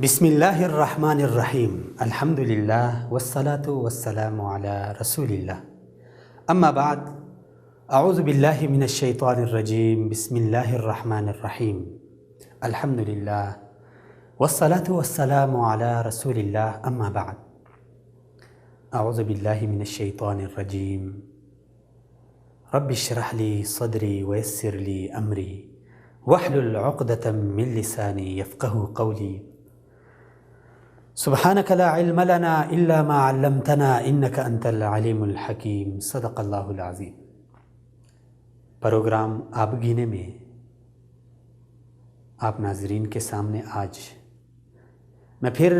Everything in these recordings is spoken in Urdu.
بسم اللہ الرحمن الرحیم الحمد للہ والصلاة والسلام علی رسول اللہ اما بعد اعوذ باللہ من الشیطان الرجیم بسم اللہ الرحمن الرحیم الحمد للہ والصلاة والسلام علی رسول اللہ اما بعد اعوذ باللہ من الشیطان الرجیم رب اشرح لی صدری ویسر لی امری واحلل عقدۃ من لسانی یفقہوا قولی سبحانک لا علم لنا الا ما علمتنا انک انت العلیم الحکیم صدق اللہ العظیم۔ پروگرام آپ گینے میں آپ ناظرین کے سامنے آج میں پھر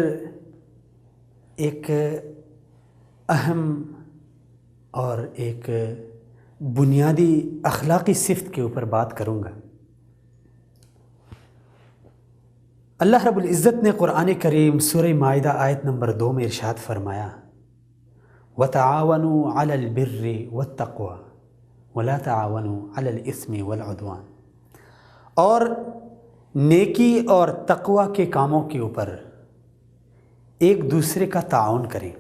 ایک اہم اور ایک بنیادی اخلاقی صفت کے اوپر بات کروں گا۔ اللہ رب العزت نے قرآن کریم سورہ مائدہ آیت نمبر 2 میں ارشاد فرمایا وَتَعَاوَنُوا عَلَى الْبِرِّ وَالتَّقْوَى وَلَا تَعَاوَنُوا عَلَى الْإِثْمِ وَالْعُدْوَانِ، اور نیکی اور تقوی کے کاموں کے اوپر ایک دوسرے کا تعاون کریں۔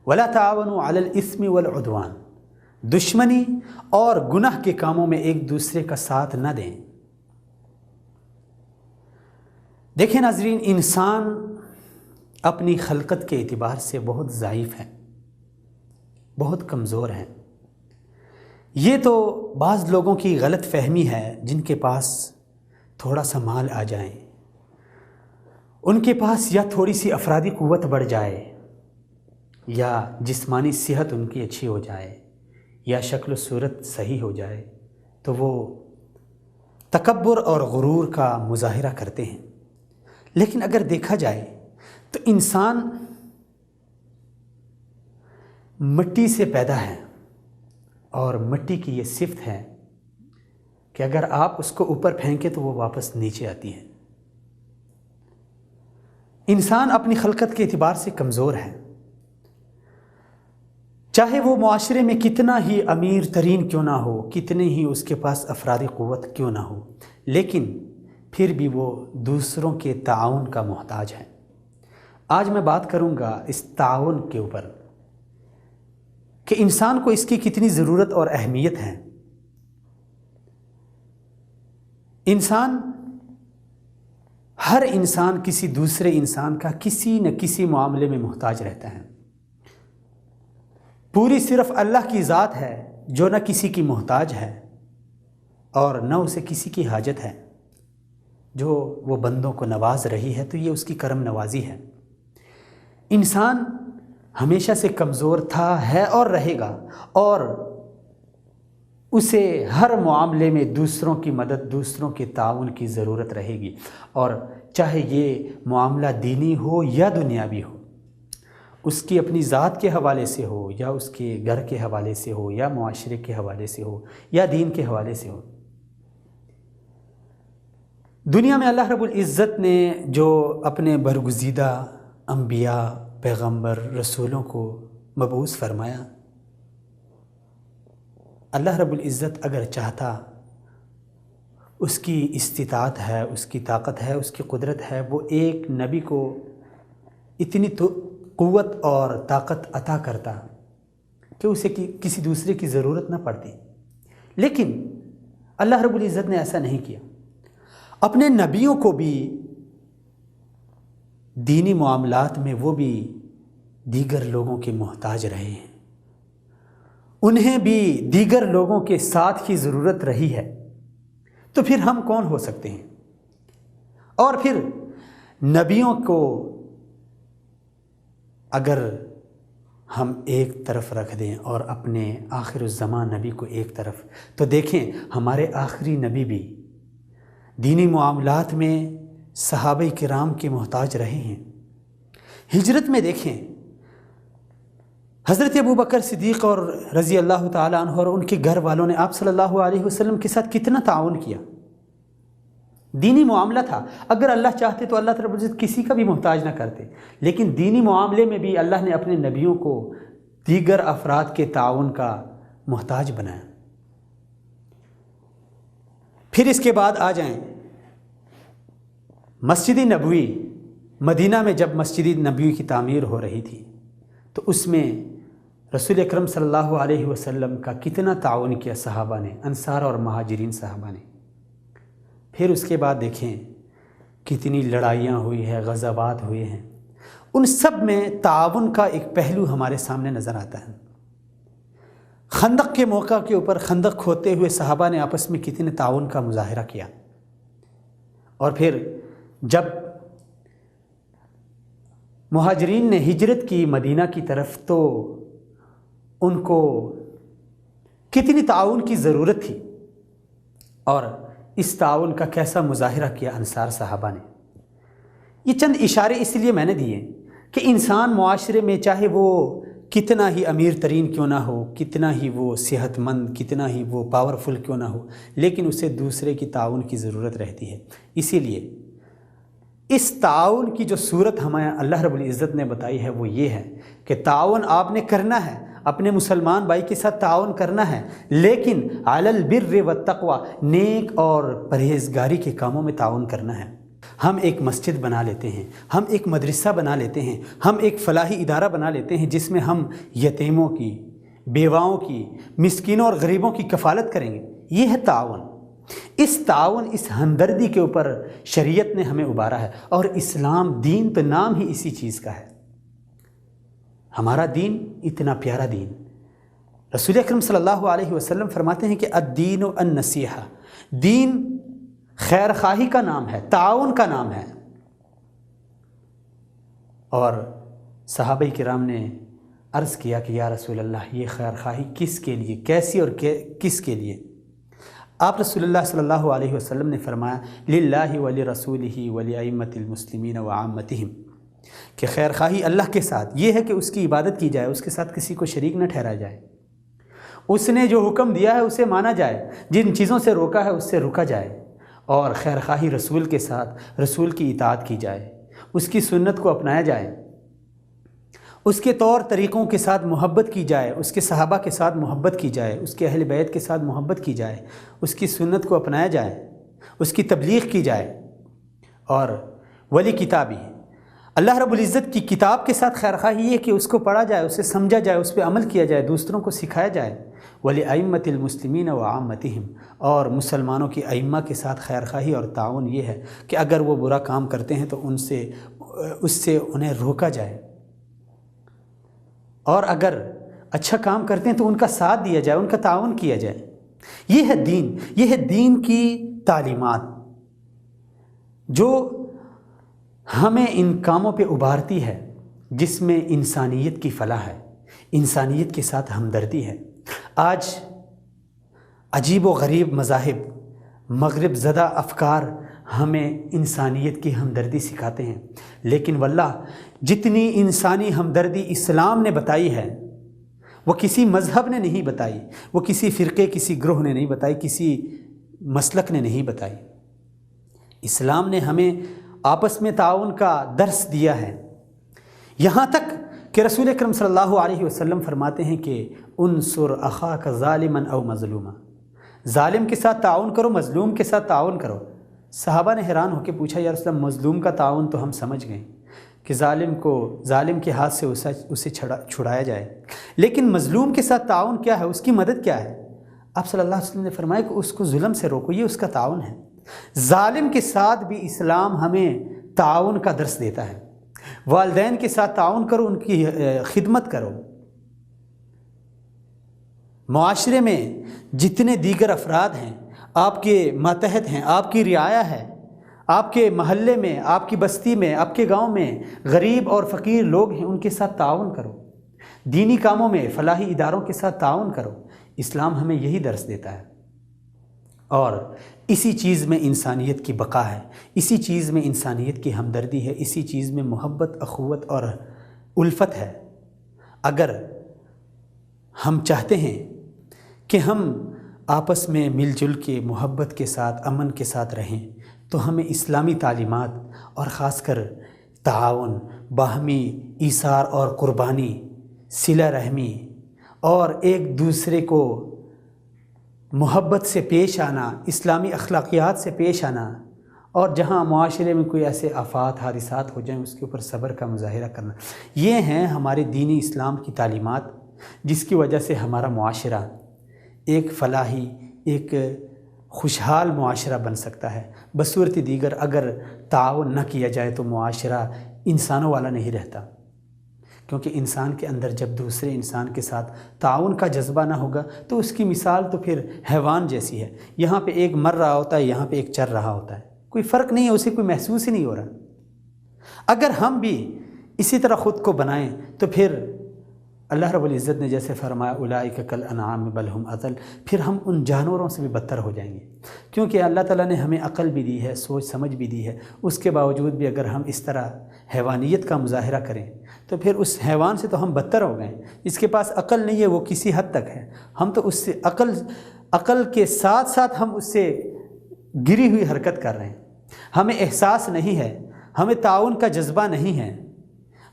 وَلَا تَعَاوَنُوا عَلَى الْإِثْمِ وَالْعُدْوَانِ، دشمنی اور گناہ کے کاموں میں ایک دوسرے کا ساتھ نہ دیں۔ دیکھیں ناظرین، انسان اپنی خلقت کے اعتبار سے بہت ضعیف ہے، بہت کمزور ہے۔ یہ تو بعض لوگوں کی غلط فہمی ہے جن کے پاس تھوڑا سا مال آ جائیں، ان کے پاس یا تھوڑی سی افرادی قوت بڑھ جائے، یا جسمانی صحت ان کی اچھی ہو جائے، یا شکل و صورت صحیح ہو جائے، تو وہ تکبر اور غرور کا مظاہرہ کرتے ہیں۔ لیکن اگر دیکھا جائے تو انسان مٹی سے پیدا ہے، اور مٹی کی یہ صفت ہے کہ اگر آپ اس کو اوپر پھینکیں تو وہ واپس نیچے آتی ہے۔ انسان اپنی خلقت کے اعتبار سے کمزور ہے، چاہے وہ معاشرے میں کتنا ہی امیر ترین کیوں نہ ہو، کتنے ہی اس کے پاس افرادی قوت کیوں نہ ہو، لیکن پھر بھی وہ دوسروں کے تعاون کا محتاج ہے۔ آج میں بات کروں گا اس تعاون کے اوپر کہ انسان کو اس کی کتنی ضرورت اور اہمیت ہے۔ ہر انسان کسی دوسرے انسان کا کسی نہ کسی معاملے میں محتاج رہتا ہے۔ پوری صرف اللہ کی ذات ہے جو نہ کسی کی محتاج ہے اور نہ اسے کسی کی حاجت ہے۔ جو وہ بندوں کو نواز رہی ہے تو یہ اس کی کرم نوازی ہے۔ انسان ہمیشہ سے کمزور تھا، ہے اور رہے گا، اور اسے ہر معاملے میں دوسروں کی مدد، دوسروں کے تعاون کی ضرورت رہے گی، اور چاہے یہ معاملہ دینی ہو یا دنیاوی ہو، اس کی اپنی ذات کے حوالے سے ہو، یا اس کے گھر کے حوالے سے ہو، یا معاشرے کے حوالے سے ہو، یا دین کے حوالے سے ہو۔ دنیا میں اللہ رب العزت نے جو اپنے برگزیدہ انبیاء، پیغمبر، رسولوں کو مبعوث فرمایا، اللہ رب العزت اگر چاہتا، اس کی استطاعت ہے، اس کی طاقت ہے، اس کی قدرت ہے، وہ ایک نبی کو اتنی قوت اور طاقت عطا کرتا کہ اسے کسی دوسرے کی ضرورت نہ پڑتی، لیکن اللہ رب العزت نے ایسا نہیں کیا۔ اپنے نبیوں کو بھی دینی معاملات میں وہ بھی دیگر لوگوں کے محتاج رہے ہیں، انہیں بھی دیگر لوگوں کے ساتھ کی ضرورت رہی ہے، تو پھر ہم کون ہو سکتے ہیں؟ اور پھر نبیوں کو اگر ہم ایک طرف رکھ دیں اور اپنے آخر الزمان نبی کو ایک طرف، تو دیکھیں ہمارے آخری نبی بھی دینی معاملات میں صحابہ کرام کے محتاج رہے ہیں۔ ہجرت میں دیکھیں حضرت ابوبکر صدیق اور رضی اللہ تعالیٰ عنہ اور ان کے گھر والوں نے آپ صلی اللہ علیہ وسلم کے ساتھ کتنا تعاون کیا۔ دینی معاملہ تھا، اگر اللہ چاہتے تو اللہ رب العزت کسی کا بھی محتاج نہ کرتے، لیکن دینی معاملے میں بھی اللہ نے اپنے نبیوں کو دیگر افراد کے تعاون کا محتاج بنایا۔ پھر اس کے بعد آ جائیں مسجد نبوی مدینہ میں جب مسجد نبوی کی تعمیر ہو رہی تھی تو اس میں رسول اکرم صلی اللہ علیہ وسلم کا کتنا تعاون کیا صحابہ نے، انصار اور مہاجرین صحابہ نے۔ پھر اس کے بعد دیکھیں کتنی لڑائیاں ہوئی ہیں، غزوات ہوئے ہیں، ان سب میں تعاون کا ایک پہلو ہمارے سامنے نظر آتا ہے۔ خندق کے موقع کے اوپر خندق کھودتے ہوئے صحابہ نے آپس میں کتنے تعاون کا مظاہرہ کیا، اور پھر جب مہاجرین نے ہجرت کی مدینہ کی طرف تو ان کو کتنی تعاون کی ضرورت تھی، اور اس تعاون کا کیسا مظاہرہ کیا انصار صحابہ نے۔ یہ چند اشارے اس لیے میں نے دیے کہ انسان معاشرے میں چاہے وہ کتنا ہی امیر ترین کیوں نہ ہو، کتنا ہی وہ صحت مند، کتنا ہی وہ پاورفل کیوں نہ ہو، لیکن اسے دوسرے کی تعاون کی ضرورت رہتی ہے۔ اسی لیے اس تعاون کی جو صورت ہمیں اللہ رب العزت نے بتائی ہے وہ یہ ہے کہ تعاون آپ نے کرنا ہے، اپنے مسلمان بھائی کے ساتھ تعاون کرنا ہے، لیکن علی البر والتقوی، نیک اور پرہیزگاری کے کاموں میں تعاون کرنا ہے۔ ہم ایک مسجد بنا لیتے ہیں، ہم ایک مدرسہ بنا لیتے ہیں، ہم ایک فلاحی ادارہ بنا لیتے ہیں جس میں ہم یتیموں کی، بیواؤں کی، مسکینوں اور غریبوں کی کفالت کریں گے، یہ ہے تعاون۔ اس تعاون، اس ہمدردی کے اوپر شریعت نے ہمیں ابھارا ہے، اور اسلام دین تو نام ہی اسی چیز کا ہے۔ ہمارا دین اتنا پیارا دین، رسول اکرم صلی اللہ علیہ وسلم فرماتے ہیں کہ الدین النصیحہ، دین خیر خواہی کا نام ہے، تعاون کا نام ہے۔ اور صحابہ کرام نے عرض کیا کہ یا رسول اللہ، یہ خیر خواہی کس کے لیے، کیسی اور کس کے لیے؟ آپ رسول اللہ صلی اللہ علیہ وسلم نے فرمایا للہ ولرسولہ ولائمۃ المسلمین وعامتہم، کہ خیر خواہی اللہ کے ساتھ یہ ہے کہ اس کی عبادت کی جائے، اس کے ساتھ کسی کو شریک نہ ٹھہرایا جائے، اس نے جو حکم دیا ہے اسے مانا جائے، جن چیزوں سے روکا ہے اس سے رکا جائے، اور خیر خواہی رسول کے ساتھ رسول کی اطاعت کی جائے، اس کی سنت کو اپنایا جائے، اس کے طور طریقوں کے ساتھ محبت کی جائے، اس کے صحابہ کے ساتھ محبت کی جائے، اس کے اہل بیت کے ساتھ محبت کی جائے، اس کی سنت کو اپنایا جائے، اس کی تبلیغ کی جائے، اور ولی کتابی، اللہ رب العزت کی کتاب کے ساتھ خیر خواہی یہ کہ اس کو پڑھا جائے، اسے سمجھا جائے، اس پہ عمل کیا جائے، دوسروں کو سکھایا جائے، ولائمۃ المسلمین وعامتہم، اور مسلمانوں کی ائمہ کے ساتھ خیر خواہی اور تعاون یہ ہے کہ اگر وہ برا کام کرتے ہیں تو اس سے انہیں روکا جائے، اور اگر اچھا کام کرتے ہیں تو ان کا ساتھ دیا جائے، ان کا تعاون کیا جائے۔ یہ ہے دین، یہ ہے دین کی تعلیمات جو ہمیں ان کاموں پہ ابھارتی ہے، جس میں انسانیت کی فلاح ہے، انسانیت کے ساتھ ہمدردی ہے۔ آج عجیب و غریب مذاہب، مغرب زدہ افکار ہمیں انسانیت کی ہمدردی سکھاتے ہیں، لیکن واللہ جتنی انسانی ہمدردی اسلام نے بتائی ہے وہ کسی مذہب نے نہیں بتائی، وہ کسی فرقے، کسی گروہ نے نہیں بتائی، کسی مسلک نے نہیں بتائی۔ اسلام نے ہمیں آپس میں تعاون کا درس دیا ہے، یہاں تک کہ رسول اکرم صلی اللہ علیہ وسلم فرماتے ہیں کہ انصر اخاک ظالما او مظلوما، ظالم کے ساتھ تعاون کرو، مظلوم کے ساتھ تعاون کرو۔ صحابہ نے حیران ہو کے پوچھا یا رسول اللہ، مظلوم کا تعاون تو ہم سمجھ گئے کہ ظالم کے ہاتھ سے اسے چھڑایا جائے، لیکن مظلوم کے ساتھ تعاون کیا ہے، اس کی مدد کیا ہے؟ آپ صلی اللہ علیہ وسلم نے فرمایا کہ اس کو ظلم سے روکو، یہ اس کا تعاون ہے۔ ظالم کے ساتھ بھی اسلام ہمیں تعاون کا درس دیتا ہے۔ والدین کے ساتھ تعاون کرو، ان کی خدمت کرو۔ معاشرے میں جتنے دیگر افراد ہیں، آپ کے ماتحت ہیں، آپ کی رعایا ہے، آپ کے محلے میں، آپ کی بستی میں، آپ کے گاؤں میں غریب اور فقیر لوگ ہیں، ان کے ساتھ تعاون کرو، دینی کاموں میں فلاحی اداروں کے ساتھ تعاون کرو۔ اسلام ہمیں یہی درس دیتا ہے، اور اسی چیز میں انسانیت کی بقا ہے، اسی چیز میں انسانیت کی ہمدردی ہے، اسی چیز میں محبت، اخوت اور الفت ہے۔ اگر ہم چاہتے ہیں کہ ہم آپس میں مل جل کے محبت کے ساتھ، امن کے ساتھ رہیں، تو ہمیں اسلامی تعلیمات اور خاص کر تعاون، باہمی ایثار اور قربانی، صلہ رحمی اور ایک دوسرے کو محبت سے پیش آنا، اسلامی اخلاقیات سے پیش آنا، اور جہاں معاشرے میں کوئی ایسے آفات حادثات ہو جائیں اس کے اوپر صبر کا مظاہرہ کرنا، یہ ہیں ہمارے دینی اسلام کی تعلیمات، جس کی وجہ سے ہمارا معاشرہ ایک فلاحی، ایک خوشحال معاشرہ بن سکتا ہے۔ بصورت دیگر اگر تعاون نہ کیا جائے تو معاشرہ انسانوں والا نہیں رہتا، کیونکہ انسان کے اندر جب دوسرے انسان کے ساتھ تعاون کا جذبہ نہ ہوگا تو اس کی مثال تو پھر حیوان جیسی ہے، یہاں پہ ایک مر رہا ہوتا ہے، یہاں پہ ایک چر رہا ہوتا ہے، کوئی فرق نہیں ہے، اسے کوئی محسوس ہی نہیں ہو رہا۔ اگر ہم بھی اسی طرح خود کو بنائیں تو پھر اللہ رب العزت نے جیسے فرمایا اولئک کالانعام بل ہم اضل، پھر ہم ان جانوروں سے بھی بدتر ہو جائیں گے، کیونکہ اللہ تعالیٰ نے ہمیں عقل بھی دی ہے، سوچ سمجھ بھی دی ہے، اس کے باوجود بھی اگر ہم اس طرح حیوانیت کا مظاہرہ کریں تو پھر اس حیوان سے تو ہم بدتر ہو گئے۔ اس کے پاس عقل نہیں ہے، وہ کسی حد تک ہے، ہم تو اس سے عقل کے ساتھ ساتھ ہم اس سے گری ہوئی حرکت کر رہے ہیں۔ ہمیں احساس نہیں ہے، ہمیں تعاون کا جذبہ نہیں ہے،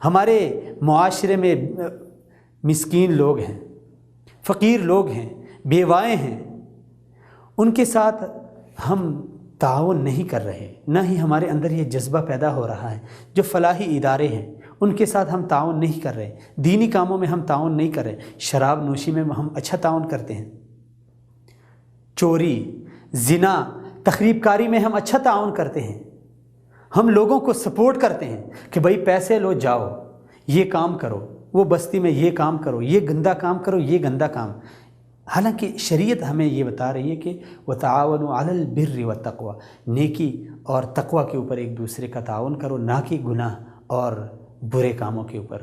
ہمارے معاشرے میں مسکین لوگ ہیں، فقیر لوگ ہیں، بیوائیں ہیں، ان کے ساتھ ہم تعاون نہیں کر رہے، نہ ہی ہمارے اندر یہ جذبہ پیدا ہو رہا ہے۔ جو فلاحی ادارے ہیں ان کے ساتھ ہم تعاون نہیں کر رہے، دینی کاموں میں ہم تعاون نہیں کر رہے، شراب نوشی میں ہم اچھا تعاون کرتے ہیں، چوری، زنا، تخریب کاری میں ہم اچھا تعاون کرتے ہیں، ہم لوگوں کو سپورٹ کرتے ہیں کہ بھئی پیسے لو جاؤ، یہ کام کرو، وہ بستی میں یہ کام کرو، یہ گندا کام کرو، یہ گندا کام۔ حالانکہ شریعت ہمیں یہ بتا رہی ہے کہ وتعاونوا علی البر والتقوی، نیکی اور تقوی کے اوپر ایک دوسرے کا تعاون کرو، نہ کہ گناہ اور برے کاموں کے اوپر۔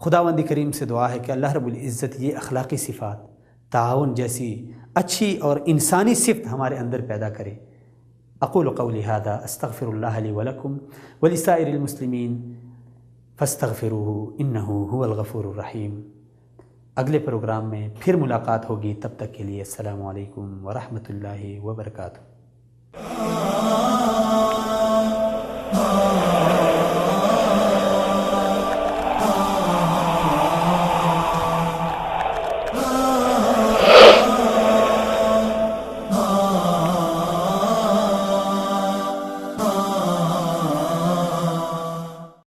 خداوند کریم سے دعا ہے کہ اللہ رب العزت یہ اخلاقی صفات، تعاون جیسی اچھی اور انسانی صفت ہمارے اندر پیدا کرے۔ اقول قولی ھذا استغفر اللہ لی ولکم ولسائر المسلمین فاستغفروہ انہ ھو الغفور الرحیم۔ اگلے پروگرام میں پھر ملاقات ہوگی، تب تک کے لیے السلام علیکم ورحمۃ اللہ وبرکاتہ۔